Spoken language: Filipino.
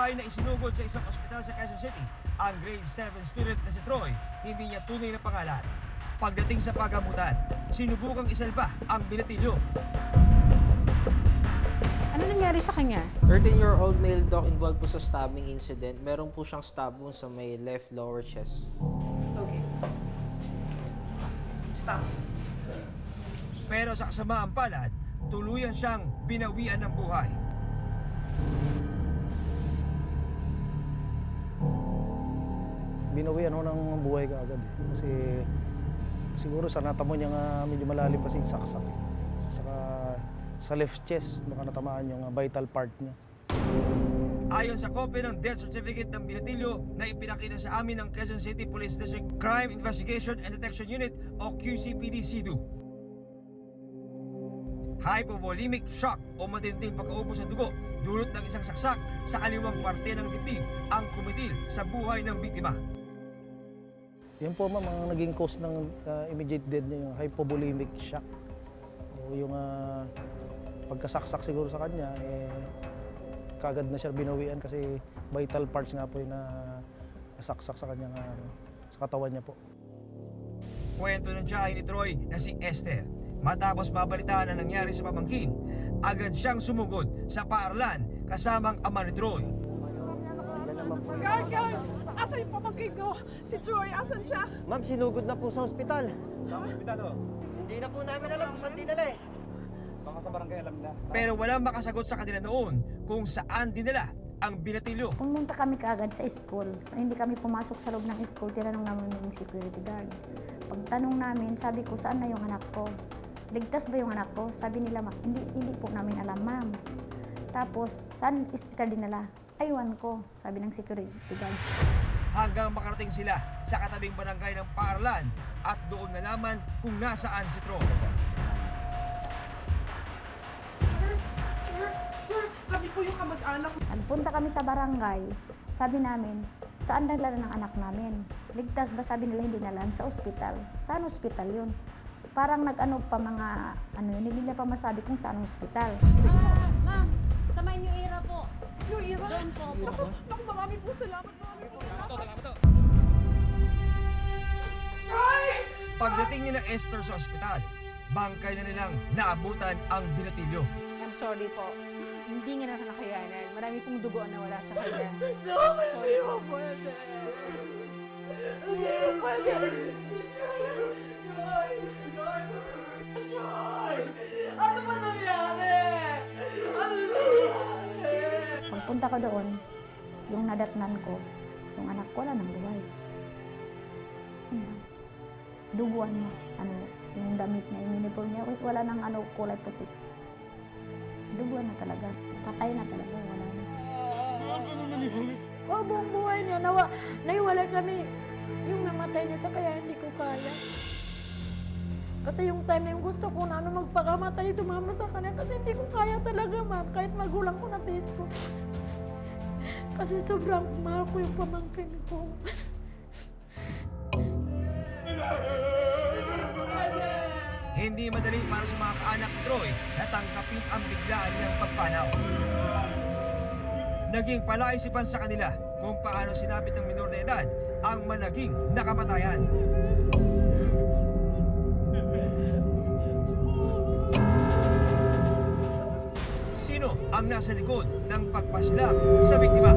buhay na isinugod sa isang ospital sa Quezon City ang grade 7 student na si Troy, hindi niya tunay na pangalan. Pagdating sa pagamutan, sinubukang isalba ang binatilyo. Ano nangyari sa kanya? 13-year-old male doc involved po sa stabbing incident. Meron po siyang stab wound sa may left lower chest. Okay. Stop. Pero sa kasamaang palad, tuluyan siyang binawian ng buhay. Binawian ho ng buhay ka agad. Kasi siguro sa natamo niya nga medyo malalim kasi yung saksak. Saka sa left chest, baka natamaan yung vital part niya. Ayon sa kopya ng death certificate ng binatilyo na ipinakita sa amin ng Quezon City Police District Crime Investigation and Detection Unit o QCPD-C2. Hypovolemic shock o matinding pagkaubos ng dugo dulot ng isang saksak sa kaliwang parte ng dibdib ang kumitil sa buhay ng biktima. Yan po ma'am, ang naging cause ng immediate death niya, yung hypovolemic shock. O yung pagkasaksak siguro sa kanya, kagad na siya binawian kasi vital parts nga po yung nasaksak sa kanya, sa katawan niya po. Kwento ng tiyahin ni Troy na si Esther. Matapos mabalitaan ang nangyari sa pamangkin, agad siyang sumugod sa paaralan kasamang ama ni Troy. Guard! Asa yung pamangkin ko? Si Troy, asan siya? Ma'am, sinugod na po sa ospital. Sa ospital o? Hindi na po namin alam kung saan dinala eh. Baka sa barangay alam na. Pero walang makasagot sa kanila noon kung saan dinala ang binatilyo. Pumunta kami kaagad sa school. Hindi kami pumasok sa loob ng school, tinanong namin yung security guard. Pagtanong namin, sabi ko, saan na yung anak ko? Ligtas ba yung anak ko? Sabi nila, hindi po namin alam, ma'am. Tapos, saan hospital dinala? Aywan ko, sabi ng security guard. Hanggang makarating sila sa katabing barangay ng paaralan at doon nalaman kung nasaan si Troy. Sir, kami po yung kamag-anak. Nagpunta kami sa barangay, sabi namin, saan nagdala ng anak namin? Ligtas ba? Sabi nila, hindi na alam, sa ospital. Saan ospital yun? Parang nag-ano pa mga, hindi nila pa masabi kung saan ospital. Ma'am, sa New Era po. Yung ira. Doon po. Naku, marami po salamat. Pagdating ni na Esther sa ospital, bangkay na nilang naabutan ang binatilyo. I'm sorry po. Hindi nga na nakayanan. Marami pong dugo ang nawala sa kanya. Hindi mo pwede. Hindi mo pwede. Joy! Ano ba nangyari? Ano nangyari? Pagpunta ko doon, yung nadatnan ko, yung anak ko wala nang buhay. Duguan mo, yung damit na, yung uniform niya, wala nang kulay puti. Duguan na talaga. Patay na talaga, wala na. Buong buhay niya, naiwala kami. Yung namatay niya sa kaya hindi ko kaya. Kasi yung time na yung gusto ko na magpakamatay, sumama sa kanya kasi hindi ko kaya talaga, ma'am. Kahit magulang ko na taste ko. Kasi sobrang mahal ko yung pamangkin ko. Hindi madali para sa mga kaanak ni Troy na tanggapin ang biglaan niyang pagpanaw. Naging palaisipan sa kanila kung paano sinapit ng minor na edad ang malaging nakamatayan. Sino ang nasa likod ng pagpaslang sa biktima?